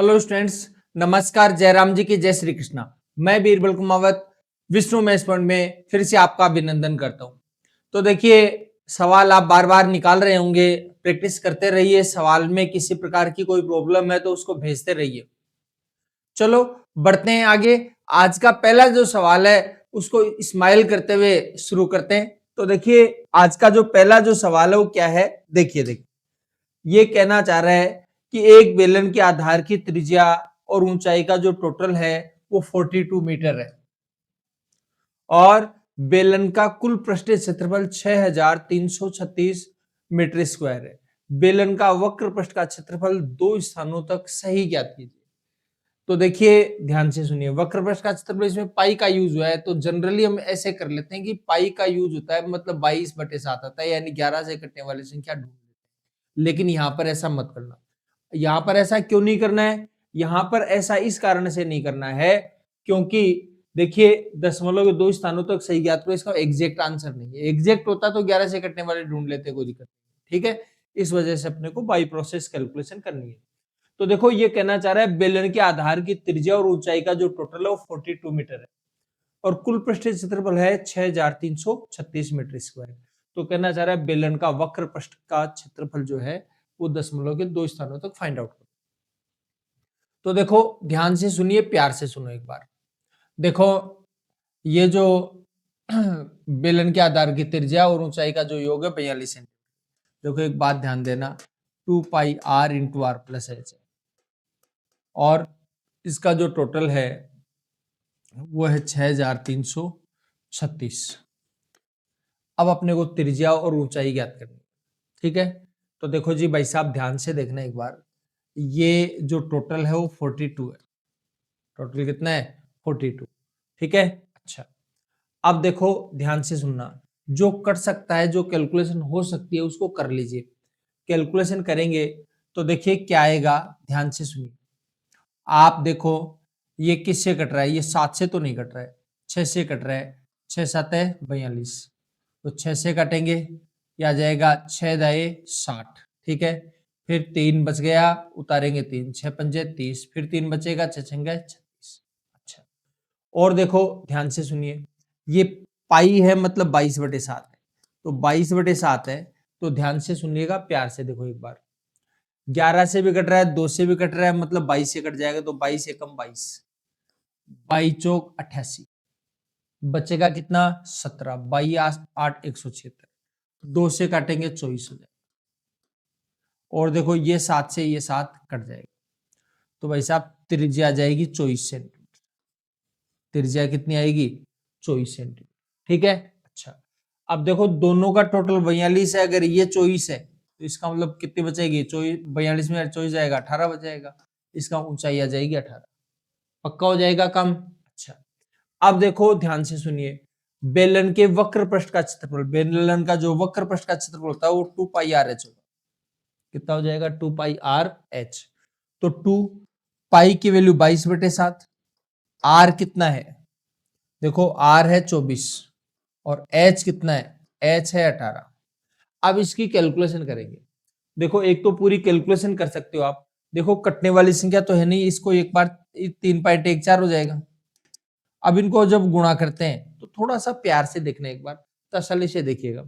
Hello students, नमस्कार। जयराम जी की जय श्री कृष्णा। मैं बीरबल कुमावत विष्णु मैथ्स पॉइंट में फिर से आपका अभिनंदन करता हूं। तो देखिए, सवाल आप बार बार निकाल रहे होंगे, प्रैक्टिस करते रहिए। सवाल में किसी प्रकार की कोई प्रॉब्लम है तो उसको भेजते रहिए। चलो बढ़ते हैं आगे। आज का पहला जो सवाल है उसको स्माइल करते हुए शुरू करते हैं। तो देखिए, आज का जो पहला जो सवाल है वो क्या है, देखिए ये कहना चाह रहा है कि एक बेलन के आधार की त्रिज्या और ऊंचाई का जो टोटल है वो 42 मीटर है और बेलन का कुल पृष्ठीय क्षेत्रफल 6336 मीटर स्क्वायर है। बेलन का वक्र पृष्ठ का क्षेत्रफल दो स्थानों तक सही ज्ञात कीजिए। तो देखिए, ध्यान से सुनिए, वक्र पृष्ठ का क्षेत्रफल, इसमें पाई का यूज हुआ है तो जनरली हम ऐसे कर लेते हैं कि पाई का यूज होता है मतलब 22/7 आता है, यानी 11 से कटने वाली संख्या ढूंढ लेते हैं। लेकिन यहां पर ऐसा मत करना। यहां पर ऐसा क्यों नहीं करना है? यहां पर ऐसा इस कारण से नहीं करना है क्योंकि देखिए, दशमलव के दो स्थानों तक सही ज्ञात करो, इसका एग्जैक्ट आंसर नहीं है। एग्जैक्ट होता तो 11 से कटने वाले ढूंढ लेते, कोई दिक्कत नहीं। ठीक है, इस वजह से अपने को बाई प्रोसेस कैलकुलेशन करनी है। तो देखो, ये कहना चाह रहा है बेलन के आधार की त्रिज्या और ऊंचाई का जो टोटल है वो 42 मीटर है और कुल पृष्ठीय क्षेत्रफल है 6336 मीटर स्क्वायर। तो कहना चाह रहा है बेलन का वक्र पृष्ठ का क्षेत्रफल जो है वो दशमलव के दो स्थानों तक फाइंड आउट करो। तो देखो, ध्यान से सुनिए, प्यार से सुनो एक बार। देखो, ये जो बेलन के आधार की त्रिज्या और ऊंचाई का जो योग है 42 सेंटीमीटर। देखो, एक बात ध्यान देना, 2πr into r plus H है और इसका जो टोटल है वो है 6336। अब अपने को त्रिज्या और ऊंचाई ज्ञात करनी। ठीक है, तो देखो जी भाई साहब, ध्यान से देखना एक बार। ये जो टोटल है वो 42 है। टोटल कितना है? 42। ठीक है, अच्छा। अब देखो, ध्यान से सुनना, जो कर सकता है, जो कैलकुलेशन हो सकती है उसको कर लीजिए। कैलकुलेशन करेंगे तो देखिए क्या आएगा, ध्यान से सुनिए। आप देखो, ये किससे कट रहा है? ये 7 से तो नहीं कट रहा है, 6 से कट रहा है। 6 7 है 42, तो 6 से काटेंगे, ये आ जाएगा 6 दाए 60। ठीक है, फिर 3 बच गया, उतारेंगे 3, 6 पंजे 30, फिर 3 बचेगा, 6 छंगे 36। अच्छा, और देखो ध्यान से सुनिए, ये पाई है मतलब 22/7 है, तो 22/7 है। तो ध्यान से सुनिएगा, प्यार से देखो एक बार। 11 से भी कट रहा है, 2 से भी कट रहा है, मतलब 22 से कट जाएगा, तो 22 एकम 22, 22 चौक 88, बचेगा कितना? 17, 22 8 176, 2 से काटेंगे 24 हो जाएगा। और देखो, ये 7 से ये 7 कट जाएगा, तो भाई साहब त्रिज्या आ जाएगी 24 सेंटीमीटर। त्रिज्या कितनी आएगी? 24 सेंटीमीटर। ठीक है, अच्छा। अब देखो, दोनों का टोटल 42 है, अगर ये 24 है तो इसका मतलब कितनी बचेगी? 42 में 24 जाएगा, 18 बच जाएगा। इसका ऊंचाई आ जाएगी 18। पक्का हो जाएगा काम? अच्छा, अब देखो ध्यान से सुनिए, बेलन के वक्र पृष्ठ का क्षेत्रफल, बेलन का जो वक्र पृष्ठ का क्षेत्रफल होता है वो 2πr(h) होगा। कितना हो जाएगा? 2πr(h). तो 2 पाई की वैल्यू 22/7, आर कितना है? देखो, आर है 24 और एच कितना है? एच है 18। अब इसकी कैलकुलेशन करेंगे। देखो, एक तो पूरी कैलकुलेशन कर सकते हो आप। देखो, कटने वाली संख्या तो है नहीं, इसको एक बार 3.14 हो जाएगा। अब इनको जब गुणा करते हैं तो थोड़ा सा प्यार से देखना, एक बार तसल्ली से देखिएगा।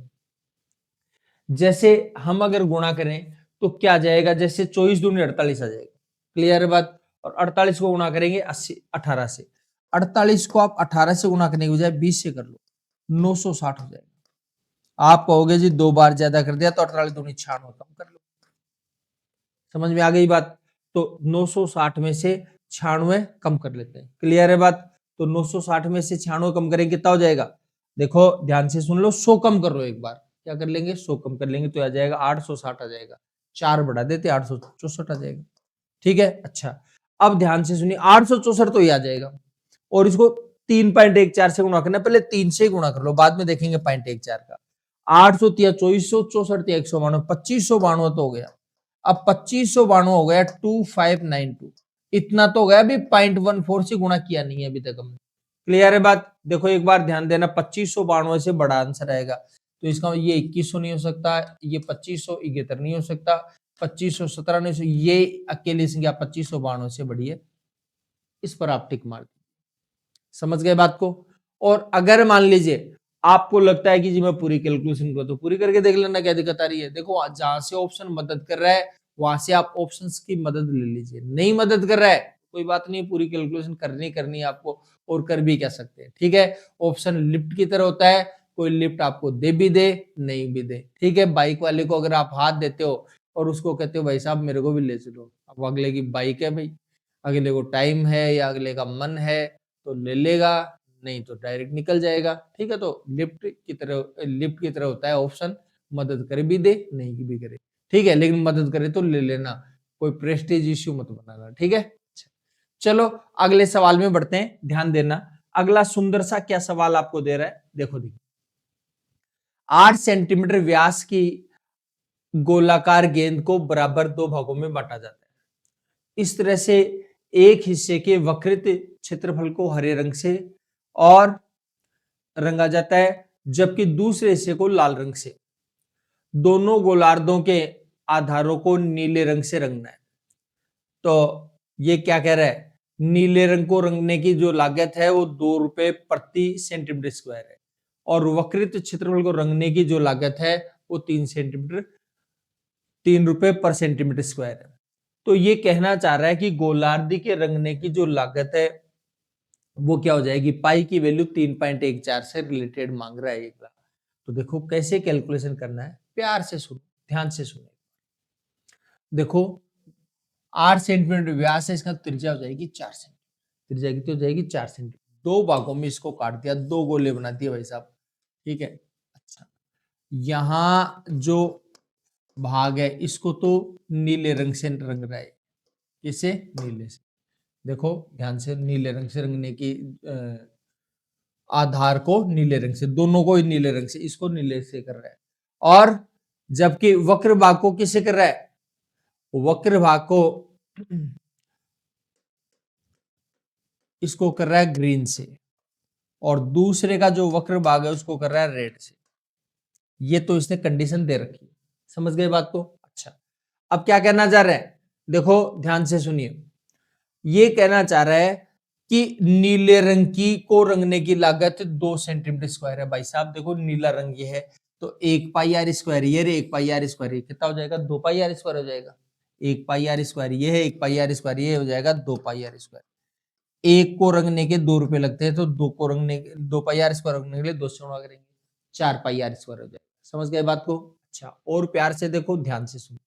जैसे हम अगर गुणा करें तो क्या आ जाएगा? जैसे 24 दूनी 48 आ जाएगा। क्लियर है बात? और 48 को गुणा करेंगे 18 से। 48 को आप 18 से गुणा करने के बजाय 20 से कर लो, 960 हो जाएगा। आप कहोगे जी 2 बार ज्यादा कर दिया, तो 48 दूनी 96 कम कर लो। समझ में आ गई बात? तो 960 में से 96 कम कर लेते हैं। क्लियर है बात? तो 960 में से 96 कम करेंगे, कितना हो जाएगा? देखो ध्यान से सुन लो, 100 कम कर लो एक बार। क्या कर लेंगे? 100 कम कर लेंगे तो आ जाएगा 860 आ जाएगा। 4 बढ़ा देते 864 आ जाएगा। ठीक है, अच्छा। अब ध्यान से सुनिए, 864 तो ये आ जाएगा और इसको 3.14 से गुणा करना। पहले 3 से गुणा कर लो, बाद में देखेंगे 0.14 का। 800 तिया 2464 तिया 192, 2592 तो हो गया। अब 2592 हो गया 2592, इतना तो हो गया। अभी 0.14 से गुणा किया नहीं है अभी तक हमने। क्लियर है बात? देखो एक बार ध्यान देना, 2592 से बड़ा आंसर आएगा, तो इसका ये 2100 नहीं हो सकता, ये 2571 नहीं हो सकता, 2517 नहीं, ये अकेली संख्या 2592 से बड़ी है, इस पर आप टिक मार दीजिए। समझ गए बात को। और अगर मान लीजिए आपको लगता है कि जी मैं पूरी कैलकुलेशन को, तो पूरी करके देख लेना क्या दिक्कत आ रही है। देखो जहां से ऑप्शन मदद कर रहा है वहां से आप ऑप्शंस की मदद ले लीजिए, नहीं मदद कर रहा है कोई बात नहीं, पूरी कैलकुलेशन करनी है आपको, और कर भी क्या सकते हैं। ठीक है, ऑप्शन लिफ्ट की तरह होता है, कोई लिफ्ट आपको दे भी दे नहीं भी दे। ठीक है, बाइक वाले को अगर आप हाथ देते हो और उसको कहते हो भाई साहब मेरे को भी ले चलो, अब अगले की बाइक है भाई, अगले को टाइम है या अगले का मन है तो ले लेगा, नहीं तो डायरेक्ट निकल जाएगा। ठीक है, तो लिफ्ट की तरह होता है ऑप्शन, मदद करे भी दे नहीं भी करे। ठीक है, लेकिन मदद करे तो ले लेना, कोई प्रेस्टीज इश्यू मत बनाना। ठीक है, चलो अगले सवाल में बढ़ते हैं, ध्यान देना। अगला सुंदर सा क्या सवाल आपको दे रहा है, देखो देखिए। 8 सेंटीमीटर व्यास की गोलाकार गेंद को बराबर 2 भागों में बांटा जाता है। इस तरह से एक हिस्से के वक्रित क्षेत्रफल को हरे रंग से और रंगा जाता है, जबकि दूसरे हिस्से को लाल रंग से। दोनों गोलार्धों के आधारों को नीले रंग से रंगना है। तो ये क्या कह रहा है, नीले रंग को रंगने की जो लागत है वो 2 रुपए प्रति सेंटीमीटर स्क्वायर है, और वक्रित क्षेत्रफल को रंगने की जो लागत है वो 3 रुपए पर सेंटीमीटर स्क्वायर है। तो ये कहना चाह रहा है कि गोलार्ध के रंगने की जो लागत है वो क्या हो जाएगी, पाई की वैल्यू 3.14 से रिलेटेड मांग रहा है एक बार। तो देखो कैसे कैलकुलेशन करना है, प्यार से सुनो, ध्यान से सुनो। देखो 8 सेंटीमीटर व्यास है, इसका त्रिज्या हो जाएगी 4 सेंटीमीटर, त्रिज्या कितनी हो जाएगी 4 सेंटीमीटर। 2 भागों में इसको काट दिया, 2 गोले बना दिए भाई साहब। ठीक है, अच्छा यहां जो भाग है इसको तो नीले रंग से रंग रहा है, किसे, नीले से। देखो ध्यान से, नीले रंग से रंगने की आधार को नीले रंग से, दोनों को ही नीले रंग से, इसको नीले से कर रहा है। और जबकि वक्र भाग को किसे कर रहा है, वक्र भाग को इसको कर रहा है ग्रीन से, और दूसरे का जो वक्र भाग है उसको कर रहा है रेड से। ये तो इसने कंडीशन दे रखी है, समझ गए बात को। अच्छा अब क्या कहना चाह रहे हैं, देखो ध्यान से सुनिए। ये कहना चाह रहा है कि नीले रंग की को रंगने की लागत 2 सेंटीमीटर स्क्वायर है। भाई साहब देखो नीला रंग ये है, तो 1 पाई आर स्क्वायर ये रे, 1 पाई आर स्क्वायर कितना हो जाएगा, 2 पाई आर स्क्वायर हो जाएगा। 1 पाई आर स्क्वायर ये है, 1 पाई आर स्क्वायर ये हो जाएगा 2 पाई आर स्क्वायर। एक को रंगने के 2 रुपए लगते हैं, तो 2 को रंगने 2 पाई आर स्क्वायर रंगने के लिए 2 से गुणा करेंगे, 4 पाई आर स्क्वायर हो जाएगा। समझ गए बात को। अच्छा और प्यार से देखो, ध्यान से सुनो।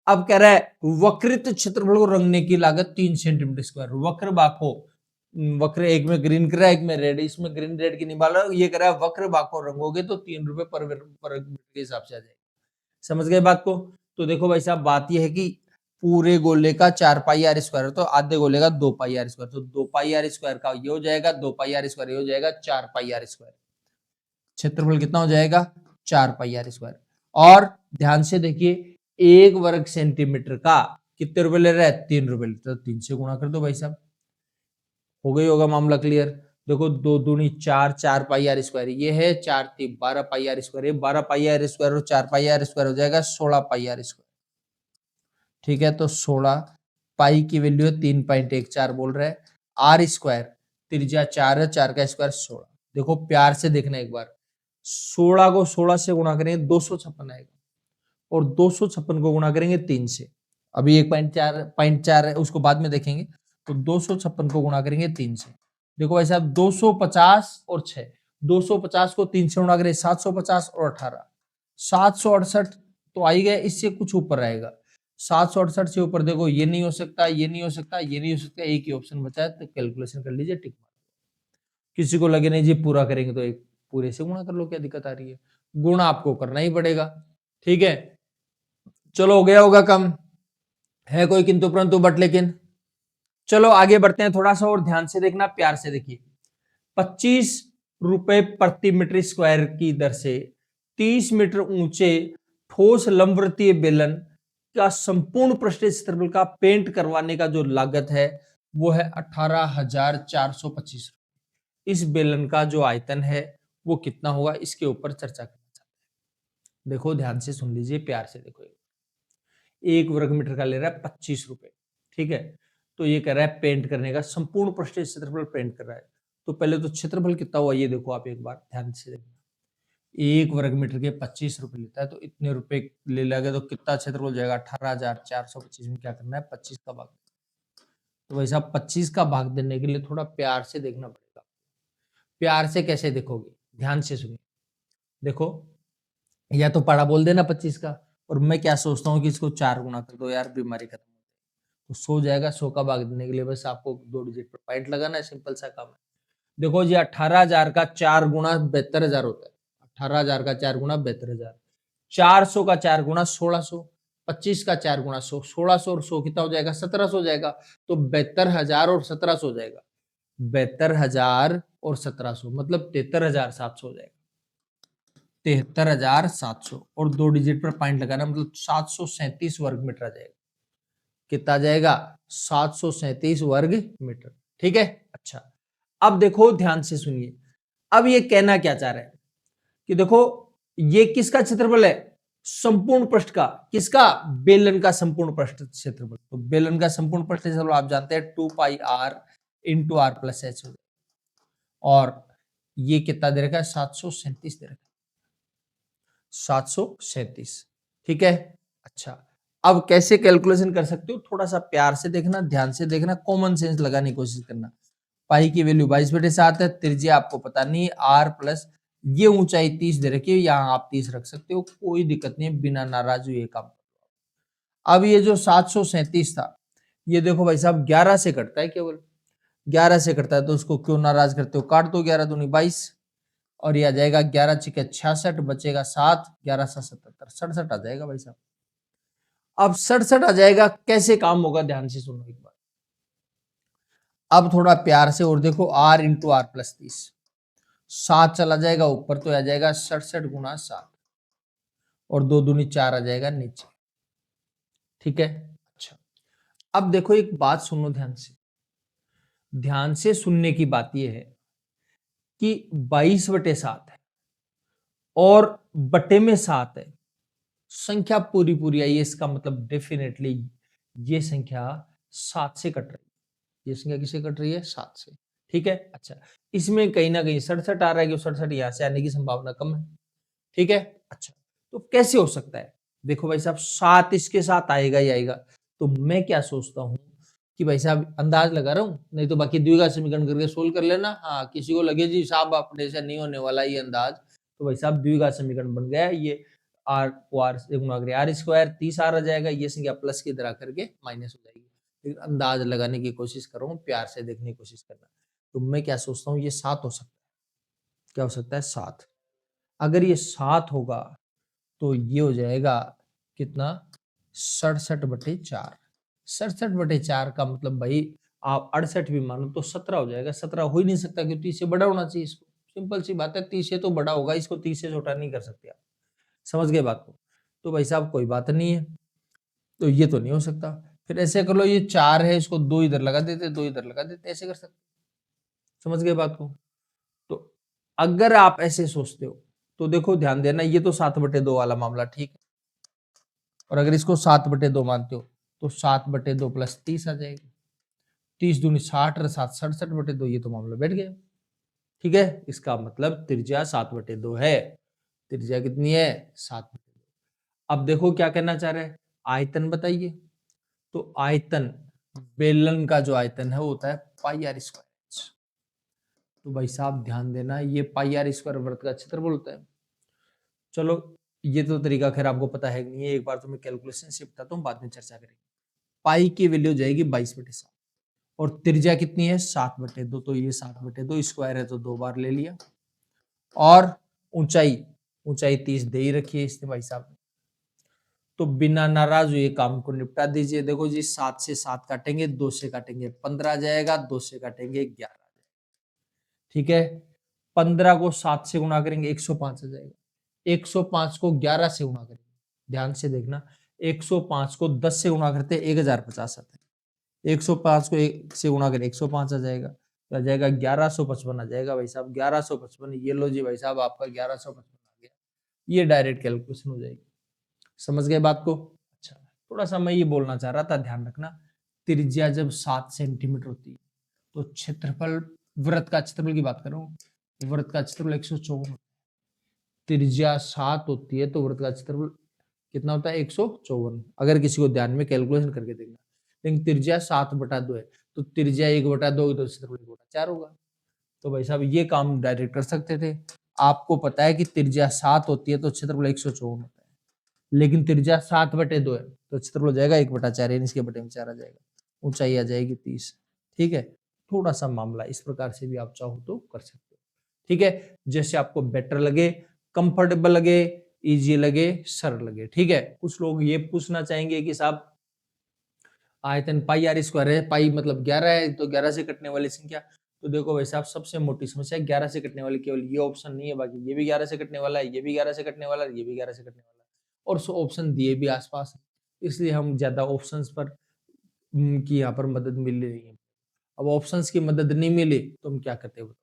अब कह रहा है वक्रित क्षेत्रफल को रंगने की लागत 3 सेंटीमीटर स्क्वायर। वक्र भाग को, वक्र एक में ग्रीन कर रहा है एक में रेड, इसमें ग्रीन रेड की निकाल रहा है, ये कह रहा है वक्र भाग को रंगोगे तो 3 रुपए पर मीटर के हिसाब से आ जाएगा। समझ गए बात को। तो देखो भाई साहब बात यह है कि पूरे गोले का 4 पाई आर स्क्वायर है, तो आधे गोले का 2 पाई आर स्क्वायर, तो 2 पाई आर स्क्वायर का ये हो जाएगा, 2 पाई आर स्क्वायर ये हो जाएगा 4 पाई आर स्क्वायर। क्षेत्रफल कितना हो जाएगा, 4 पाई आर स्क्वायर। और ध्यान से देखिए, 1 वर्ग सेंटीमीटर का कितने रुपए ले रहा है, 3 रुपए, तो 3 से गुणा कर दो भाई साहब, हो गई होगा मामला क्लियर। देखो 2 दूनी 4, 4 पाई आर स्क्वायर ये है, 4 3 12 पाई आर स्क्वायर, ये 12 पाई आर स्क्वायर और 4 पाई आर स्क्वायर हो जाएगा 16 पाई आर स्क्वायर। ठीक है, तो 16 पाई की वैल्यू है 3.14 बोल रहा है, आर स्क्वायर त्रिज्या 4 है, 4 का स्क्वायर 16। देखो प्यार से देखना एक बार, 16 को 16 से गुणा करेंगे 256 आएगा, और 256 को गुणा करेंगे 3 से, अभी 1.4 है उसको बाद में देखेंगे। तो 256 को गुणा करेंगे 3 से, देखो भाई साहब 250 और 6, 250 को 3 से गुणा करें 750 और 18, 768 तो आई गए, इससे कुछ ऊपर आएगा। 768 से ऊपर देखो ये नहीं हो सकता, ये नहीं हो सकता, ये नहीं हो सकता, एक ही ऑप्शन बचा है, तो कैलकुलेशन कर लीजिए, टिक मार। किसी को लगे नहीं जी पूरा करेंगे तो एक पूरे से गुणा कर लो, क्या दिक्कत आ रही है, गुणा आपको करना ही पड़ेगा। ठीक है, चलो हो गया होगा कम, है कोई किंतु परंतु बट लेकिन। चलो आगे बढ़ते हैं, थोड़ा सा और ध्यान से देखना, प्यार से देखिए। 25 रुपए प्रति मीटर स्क्वायर की दर से 30 मीटर ऊंचे ठोस लंबवृत्तीय बेलन का संपूर्ण पृष्ठीय क्षेत्रफल का पेंट करवाने का जो लागत है वो है 18,425। इस बेलन का जो आयतन है वो कितना होगा, इसके ऊपर चर्चा करना चाहते हैं। देखो ध्यान से सुन लीजिए, प्यार से देखो। 1 वर्ग मीटर का ले रहा है 25 रुपए। ठीक है, तो ये कह रहा है पेंट करने का संपूर्ण पृष्ठीय क्षेत्रफल पेंट कर रहा है। तो पहले तो क्षेत्रफल कितना हुआ ये देखो आप एक बार ध्यान से देखना। 1 वर्ग मीटर के 25 रुपए लेता है, तो इतने रुपए ले लगे तो कितना क्षेत्रफल जाएगा 18,425 में क्या करना है 25 का भाग। तो वैसा 25 का भाग देने के लिए थोड़ा प्यार से देखना पड़ेगा। प्यार से कैसे देखोगे, ध्यान से सुनिए। देखो या तो पढ़ा बोल देना 25 का, और मैं क्या सोचता हूँ कि इसको 4 गुना कर दो यार, बीमारी खत्म हो जाएगी। तो 100 जाएगा, 100 का भाग देने के लिए बस आपको 2 डिजिट पर पॉइंट लगाना है, सिंपल सा काम है। देखो जी 18,000 का 4 गुना 72,000 होता है। 18,000 का 4 गुना 72,000, 400 का 4 गुना 1600, 25 का 4 गुना 100, 1600 और 100 कितना हो जाएगा 1700 हो जाएगा। तो 72,000 और 1700 हो जाएगा। 72,000 और 1700 मतलब 73,700 हो जाएगा। 73,700 और 2 डिजिट पर पॉइंट लगाना मतलब 737 वर्ग मीटर आ जाएगा। कितना आ जाएगा 737 वर्ग मीटर। ठीक है, अच्छा अब देखो ध्यान से सुनिए। अब ये कहना क्या चाह रहा है कि देखो ये किसका क्षेत्रफल है, संपूर्ण पृष्ठ का। किसका, बेलन का संपूर्ण पृष्ठ क्षेत्रफल। तो बेलन का संपूर्ण पृष्ठ क्षेत्रफल आप जानते हैं 2 pi r into r plus h, और ये कितना दे रखा है 737 दे रखा है, 737। ठीक है, अच्छा अब कैसे कैलकुलेशन कर सकते हो, थोड़ा सा प्यार से देखना, ध्यान से देखना, कॉमन सेंस लगाने की कोशिश करना। पाई की वैल्यू 22/7 है, त्रिज्या आपको पता नहीं, आर प्लस ये ऊंचाई 30 दे रखी है, यहाँ आप 30 रख सकते हो, कोई दिक्कत नहीं है, बिना नाराज हुए काम। अब ये जो 737 था, ये देखो भाई साहब 11 से कटता है, केवल 11 से कटता है, तो उसको क्यों नाराज करते हो, काट दो, 11 दूनी 22 और ये आ जाएगा 11 छिके 66, बचेगा 7, 11 सा 77, 67 आ जाएगा भाई साहब। अब 67 आ जाएगा, कैसे काम होगा ध्यान से सुनो एक बार। अब थोड़ा प्यार से और देखो, r इंटू आर प्लस 30, 7 चला जाएगा ऊपर तो आ जाएगा 67 गुना 7, और 2 दूनी 4 आ जाएगा नीचे। ठीक है, अच्छा अब देखो एक बात सुनो ध्यान से, ध्यान से सुनने की बात यह है कि 22/7 है और बटे में 7 है, संख्या पूरी पूरी आई है, इसका मतलब डेफिनेटली ये संख्या 7 से कट रही है। ये संख्या किससे कट रही है, 7 से। ठीक है, अच्छा इसमें कहीं ना कहीं 67 आ रहा है, कि 67 यहां से आने की संभावना कम है। ठीक है, अच्छा तो कैसे हो सकता है, देखो भाई साहब 7 इसके साथ आएगा ही आएगा। तो मैं क्या सोचता हूं कि भाई साहब अंदाज लगा रहा हूं, नहीं तो बाकी द्विघात समीकरण करके सोल्व कर लेना। हाँ किसी को लगे जी साहब अपने से नहीं होने वाला ये अंदाज, तो भाई साहब द्विघात समीकरण बन गया, ये आर को आर से गुणा करें, आर स्क्वायर 30 आर आ जाएगा, ये संख्या प्लस की तरह करके माइनस हो जाएगी। लेकिन अंदाज लगाने की कोशिश कर रहा हूँ, प्यार से देखने की कोशिश करना। तो मैं क्या सोचता हूँ, ये 7 हो सकता है, क्या हो सकता है 7। अगर ये 7 होगा तो ये हो जाएगा कितना 67/4। 67/4 का मतलब भाई आप 68 भी मानो तो 17 हो जाएगा। 17 हो ही नहीं सकता क्योंकि 30 से बड़ा होना चाहिए इसको, सिंपल सी बात है, 30 से तो बड़ा होगा, इसको 30 से छोटा नहीं कर सकते आप। समझ गए बात को। तो भाई साहब कोई बात नहीं है, तो ये तो नहीं हो सकता। फिर ऐसे कर लो, ये 4 है, इसको 2 इधर लगा देते, 2 इधर लगा देते, ऐसे कर सकते। समझ गए बात को। तो अगर आप ऐसे सोचते हो तो देखो ध्यान देना, ये तो 7/2 वाला मामला ठीक है, और अगर इसको 7/2 मानते हो तो 7/2 प्लस 30 आ जाएगी, 30 दूनी 60 और 7 67/2, ये तो मामला बैठ गया। ठीक है, इसका मतलब त्रिज्या 7/2 है। त्रिज्या कितनी है 7/2। अब देखो क्या कहना चाह रहे हैं, आयतन बताइए। तो आयतन, बेलन का जो आयतन है वो होता है पाई आर स्क्वायर। तो भाई साहब ध्यान देना, ये पाई आर स्क्वायर वृत्त का क्षेत्रफल होता है। चलो ये तो तरीका खैर आपको पता है नहीं है, एक बार तो मैं कैलकुलेशन से बताता हूँ, बाद में चर्चा करेंगे। पाई की वैल्यू जाएगी 22/7 और त्रिज्या कितनी है 7/2, तो ये 7/2 स्क्वायर है तो 2 बार ले लिया। और ऊंचाई, ऊंचाई 30 दे ही रखी है इसने भाई साहब ने। तो बिना नाराज हुए काम को निपटा दीजिए। देखो जी 7 से 7 काटेंगे, 2 से काटेंगे 15 आ जाएगा, 2 से काटेंगे 11 आ जाएगा। ठीक है, 15 को 7 से गुणा करेंगे 105 आ जाएगा, 105 को 11 से गुणा करेंगे, ध्यान से देखना, 105 को 10 से गुणा करते 1050 आता है, 105 को 1 से गुणा करें 105 आ जाएगा, तो आ जाएगा 1155 आ जाएगा भाई साहब, 1155। ये लो जी भाई साहब आपका 1155 आ गया, ये डायरेक्ट कैलकुलेशन हो जाएगी। समझ गए बात को। अच्छा थोड़ा सा मैं ये बोलना चाह रहा था, ध्यान रखना, त्रिज्या जब 7 सेंटीमीटर होती है तो क्षेत्रफल, वृत्त का क्षेत्रफल की बात कर रहा हूँ, वृत्त का क्षेत्रफल 154, त्रिज्या 7 होती है तो वृत्त का क्षेत्रफल कितना होता है 154। अगर किसी को ध्यान में कैलकुलेशन करके देखना, लेकिन त्रिज्या 7/2 है तो त्रिज्या 1/2 तो क्षेत्रफल 1/4 होगा। तो भाई साहब ये काम डायरेक्ट कर सकते थे। आपको पता है कि त्रिज्या 7 होती है तो क्षेत्रफल 154 होता है, लेकिन त्रिज्या 7/2 है तो क्षेत्रफल हो जाएगा 1/4, यानी इसके बटे में 4 आ जाएगा, ऊंचाई आ जाएगी 30। ठीक है, थोड़ा सा मामला इस प्रकार से भी आप चाहो तो कर सकते हो। ठीक है, जैसे आपको बेटर लगे, कंफर्टेबल लगे, इजी लगे, सरल लगे। ठीक है, कुछ लोग ये पूछना चाहेंगे कि साहब आयतन पाई आर स्क्वायर है, पाई मतलब 11 है, तो 11 से कटने वाली संख्या, तो देखो भाई साहब सबसे मोटी समस्या 11 से कटने वाली केवल ये ऑप्शन नहीं है, बाकी ये भी 11 से कटने वाला है, ये भी 11 से कटने वाला है, ये भी 11 से कटने वाला है, और ऑप्शन दिए भी आसपास है, इसलिए हम ज्यादा ऑप्शंस पर की यहाँ पर मदद मिल रही है। अब ऑप्शंस की मदद नहीं मिली तो हम क्या करते हो,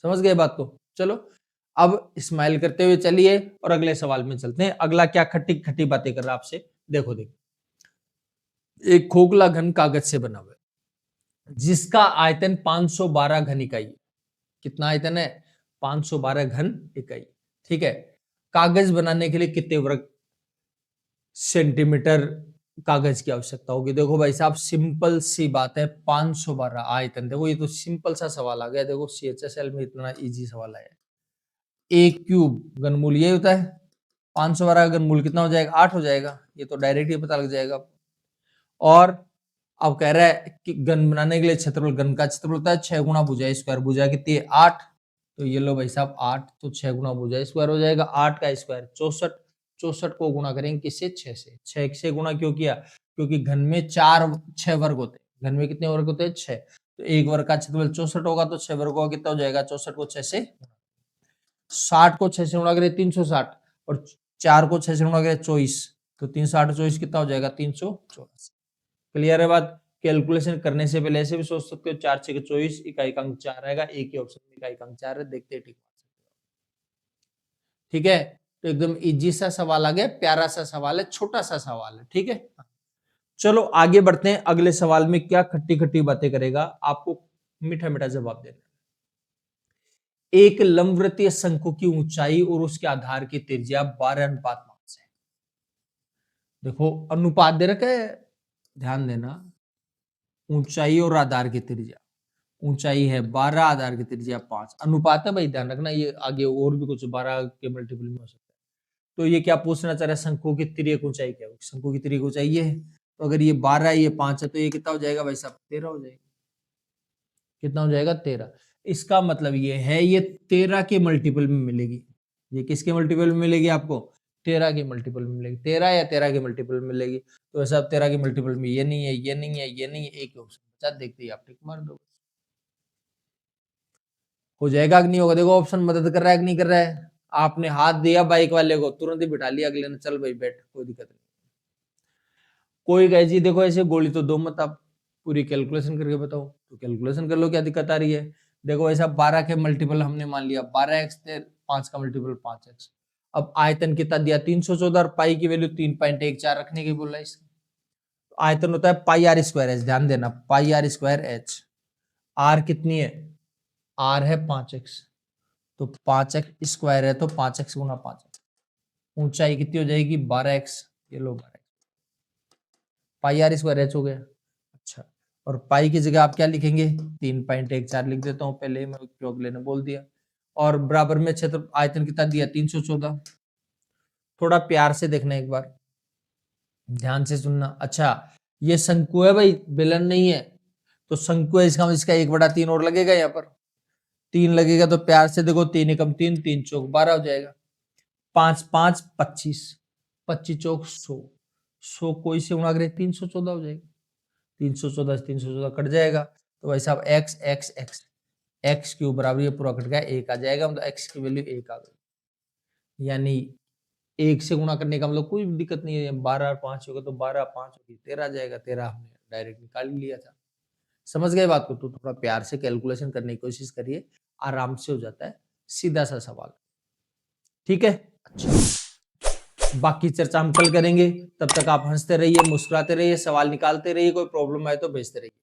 समझ गए बात को। चलो अब स्माइल करते हुए चलिए और अगले सवाल में चलते हैं। अगला क्या खट्टी खट्टी बातें कर रहा है आपसे, देखो देखो, एक खोखला घन कागज से बना हुआ है जिसका आयतन 512 घन इकाई, कितना आयतन है 512 घन इकाई। ठीक है, कागज बनाने के लिए कितने वर्ग सेंटीमीटर कागज की आवश्यकता होगी। देखो भाई साहब सिंपल सी बात है, 512 आयतन, देखो ये तो सिंपल सा सवाल आ गया, देखो CHSL में इतना इजी सवाल आया। एक क्यूब घनमूल ये होता है, 512 का घनमूल कितना हो जाएगा 8 हो जाएगा, ये तो डायरेक्ट ही पता लग जाएगा। और अब कह रहा है कि घन बनाने के लिए क्षेत्रफल, घन का क्षेत्रफल होता है 6 गुना भुजा स्क्वायर, भुजा कितनी है 8, तो ये लो भाई साहब 8, तो 6 गुना भुजा स्क्वायर हो जाएगा, 8 का स्क्वायर 64, 64 को गुणा करेंगे किससे 6 से, 6 से गुणा क्यों किया, क्योंकि घन में 6 वर्ग होते हैं, घन में कितने वर्ग होते हैं 6, तो एक वर्ग का क्षेत्रफल 64 होगा तो 6 वर्ग का कितना हो जाएगा, 64 को 6 से, 60 को 6 से गुणा करें 360, और 4 को 6 से गुणा करें 24, तो 360 24 कितना हो जाएगा 384। क्लियर है बात। कैलकुलेशन करने से पहले ऐसे भी सोच सकते हो, 4 6 24, इकाई का अंक 4 आएगा, एक ही ऑप्शन में इकाई का अंक 4 है, देखते हैं ठीक। ठीक है, तो एकदम इजी सा सवाल आ गया, प्यारा सा सवाल है, छोटा सा सवाल है। ठीक है, चलो आगे बढ़ते हैं, अगले सवाल में क्या खट्टी खट्टी बातें करेगा, आपको मीठा मीठा जवाब देना। एक लंबवृत्तीय शंकु की ऊंचाई और उसके आधार की त्रिज्या 12:5 है। देखो अनुपात दे रखा है, ध्यान देना, ऊंचाई और आधार की त्रिज्या, ऊंचाई है 12, आधार की त्रिज्या 5, अनुपात है भाई, ध्यान रखना, ये आगे और भी कुछ 12 के मल्टीपल में हो सकता है। तो ये क्या पूछना चाह रहा है, शंकु की तिर्यक ऊंचाई क्या होगी, शंकु की तिर्यक ऊंचाई ये है, तो अगर ये 12 है ये 5 है तो ये कितना हो जाएगा भाई साहब 13 हो जाएगा, कितना हो जाएगा 13। इसका मतलब ये है ये 13 के मल्टीपल में मिलेगी, ये किसके मल्टीपल में मिलेगी आपको, 13 के मल्टीपल में मिलेगी, 13 या 13 के मल्टीपल में मिलेगी, तो ऐसा 13 के मल्टीपल में ये नहीं है, ये नहीं है, ये नहीं है, एक ऑप्शन बचा, देखते ही आप टिक मार दो, हो जाएगा कि नहीं होगा। देखो ऑप्शन मदद कर रहा है कि नहीं कर रहा है, आपने हाथ दिया बाइक वाले को तुरंत ही बिठा लिया, अगले ने चल भाई बैठ, कोई दिक्कत नहीं। कोई कहे जी देखो ऐसे गोली तो दो मत, आप पूरी कैलकुलेशन करके बताओ, तो कैलकुलेशन कर लो क्या दिक्कत आ रही है। देखो ऐसा 12 के मल्टीपल हमने मान लिया 12x, 5 का मल्टीपल 5x, अब आयतन कितना दिया 314, और पाई की वैल्यू 3.14 रखने की बोल रहा है इसका, आयतन होता है पाई आर स्क्वायर एच, ध्यान देना पाई आर स्क्वायर एच, आर कितनी है, आर है 5x, तो 5x स्क्वायर है तो 5x गुना 5x, ऊंचाई कितनी हो जाएगी 12x, ये लो 12x, pi r square h हो गया। अच्छा, और पाई की जगह आप क्या लिखेंगे 3.14 लिख देता हूं, पहले मैं क्यों अगले ने बोल दिया, और बराबर में क्षेत्र आयतन कितना दिया 314, थोड़ा प्यार से देखना एक बार, ध्यान से सुनना। अच्छा ये शंकु है भाई, बेलन नहीं है, तो शंकु है इसका 1/3 और लगेगा, यहाँ पर 3 लगेगा, तो प्यार से देखो 3 एकम 3, 3 चौक 12 हो जाएगा, 5 5 25, 25 चौक 100, 100 कोई से गुणा करे 314 हो जाएगा, 314 से 314 कट जाएगा, तो भाई साहब x x x x cube बराबर ये पूरा कट गया 1 आ जाएगा, मतलब x की वैल्यू 1 आ गई, यानी 1 से गुणा करने का मतलब कोई दिक्कत नहीं है, 12 और 5 होगा तो 12 5 होगी 13 आ जाएगा, 13 हमने डायरेक्ट निकाल लिया था। समझ गए बात को, तो थोड़ा प्यार से कैलकुलेशन करने की कोशिश करिए, आराम से हो जाता है, सीधा सा सवाल। ठीक है, अच्छा बाकी चर्चा हम कल करेंगे। तब तक आप हंसते रहिए, मुस्कुराते रहिए, सवाल निकालते रहिए, कोई प्रॉब्लम आए तो भेजते रहिए।